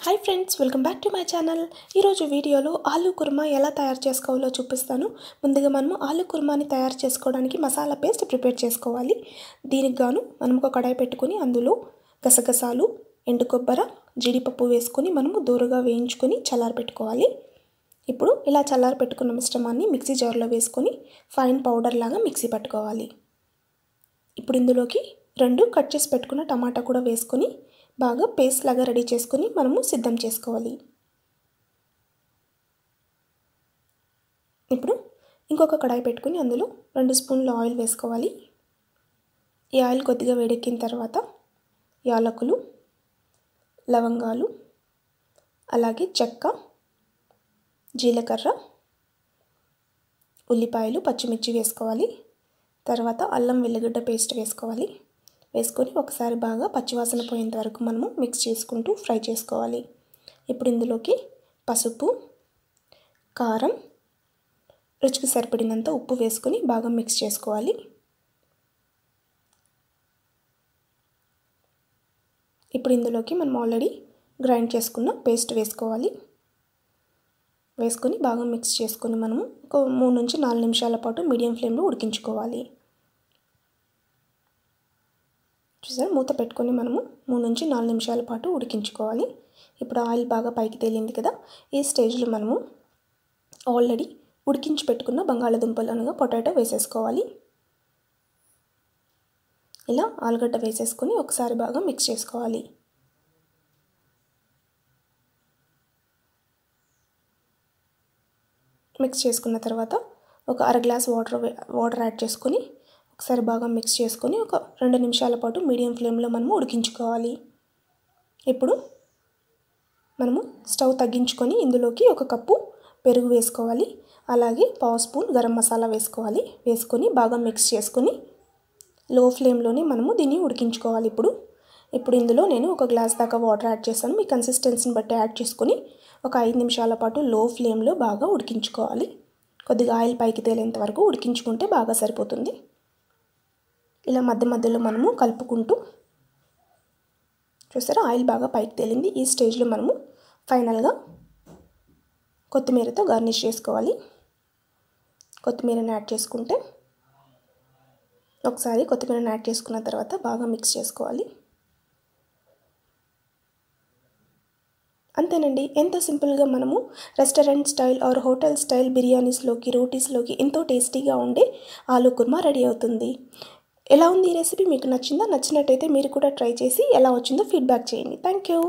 Hi friends, welcome back to my channel. ఈరోజు వీడియోలో ఆలూ కుర్మా ఎలా తయారు చేసుకోవాలో చూపిస్తాను. ముందుగా మనము ఆలూ కుర్మాని తయారు చేసుకోవడానికి మసాలా పేస్ట్ ప్రిపేర్ చేసుకోవాలి. దీనికి గాను మనం ఒక కడాయి పెట్టుకొని అందులో గసగసాలు, ఎండు కొబ్బరి, జీడిపప్పు వేసుకొని మనము దూరగా వేయించుకొని చల్లారపెట్టుకోవాలి. ఇప్పుడు ఇలా చల్లారపెట్టుకున్న మిశ్రమాన్ని మిక్సీ జార్లో వేసుకొని ఫైన్ పౌడర్ లాగా మిక్సీ పట్టుకోవాలి. ఇప్పుడు ఇందులోకి 2 కట్ చేసి పెట్టుకున్న టమాటా కూడా వేసుకొని బాగా పేస్ట్ లాగా రెడీ చేసుకొని మనము సిద్ధం చేసుకోవాలి. ఇప్పుడు ఇంకొక కడాయి పెట్టుకొని అందులో 2 స్పూన్ల ఆయిల్ వేసుకోవాలి. ఈ ఆయిల్ కొద్దిగా వేడెక్కిన తర్వాత యాలకులు, లవంగాలు, అలాగే చెక్క, జీలకర్ర, ఉల్లిపాయలు, పచ్చిమిర్చి వేసుకోవాలి. తర్వాత అల్లం వెల్లిగడ్డ పేస్ట్ వేసుకోవాలి. వేసుకొని ఒకసారి బాగా పచ్చివాసన పోయేంత వరకు మనము మిక్స్ చేసుకుంటూ ఫ్రై చేసుకోవాలి. ఇప్పుడు ఇందులోకి పసుపు, కారం, రుచికి సరిపడినంత ఉప్పు వేసుకొని బాగా మిక్స్ చేసుకోవాలి. ఇప్పుడు ఇందులోకి మనం ఆల్రెడీ గ్రైండ్ చేసుకున్న పేస్ట్ వేసుకోవాలి. వేసుకొని బాగా మిక్స్ చేసుకొని మనము ఒక 3 నుంచి 4 నిమిషాల పాటు మీడియం ఫ్లేమ్లో ఉడికించుకోవాలి. చూసారా, మూత పెట్టుకొని మనము 3 నుంచి 4 నిమిషాల పాటు ఉడికించుకోవాలి. ఇప్పుడు ఆయిల్ బాగా పైకి తేలింది కదా, ఈ స్టేజ్లో మనము ఆల్రెడీ ఉడికించి పెట్టుకున్న బంగాళాదుంపలు అనగా పొటాటో వేసేసుకోవాలి. ఇలా ఆలుగడ్డ వేసేసుకొని ఒకసారి బాగా మిక్స్ చేసుకోవాలి. మిక్స్ చేసుకున్న తర్వాత ఒక అర గ్లాస్ వాటర్ యాడ్ చేసుకొని ఒకసారి బాగా మిక్స్ చేసుకొని ఒక 2 నిమిషాల పాటు మీడియం ఫ్లేమ్లో మనము ఉడికించుకోవాలి. ఇప్పుడు మనము స్టవ్ తగ్గించుకొని ఇందులోకి 1 కప్పు పెరుగు వేసుకోవాలి. అలాగే 1/2 స్పూన్ గరం మసాలా వేసుకోవాలి. వేసుకొని బాగా మిక్స్ చేసుకొని లో ఫ్లేమ్లోనే మనము దీన్ని ఉడికించుకోవాలి. ఇప్పుడు ఇందులో నేను 1 గ్లాస్ దాకా వాటర్ యాడ్ చేస్తాను. మీ కన్సిస్టెన్సీని బట్టి యాడ్ చేసుకొని ఒక 5 నిమిషాల పాటు లో ఫ్లేమ్లో బాగా ఉడికించుకోవాలి. కొద్దిగా ఆయిల్ పైకి తేలేంత వరకు ఉడికించుకుంటే బాగా సరిపోతుంది. ఇలా మధ్య మధ్యలో మనము కలుపుకుంటూ, చూసారా ఆయిల్ బాగా పైకి తేలింది. ఈ స్టేజ్లో మనము ఫైనల్గా కొత్తిమీరతో గార్నిష్ చేసుకోవాలి. కొత్తిమీరని యాడ్ చేసుకుంటే ఒకసారి కొత్తిమీరని యాడ్ చేసుకున్న తర్వాత బాగా మిక్స్ చేసుకోవాలి. అంతేనండి, ఎంతో సింపుల్గా మనము restaurant style or hotel style బిర్యానీస్లోకి, రోటీస్లోకి ఎంతో టేస్టీగా ఉండే ఆలూ కుర్మా రెడీ అవుతుంది. ఎలా ఉంది ఈ రెసిపీ? మీకు నచ్చిందా? నచ్చినట్టయితే మీరు కూడా ట్రై చేసి ఎలా వచ్చిందో ఫీడ్బ్యాక్ చేయండి. Thank you.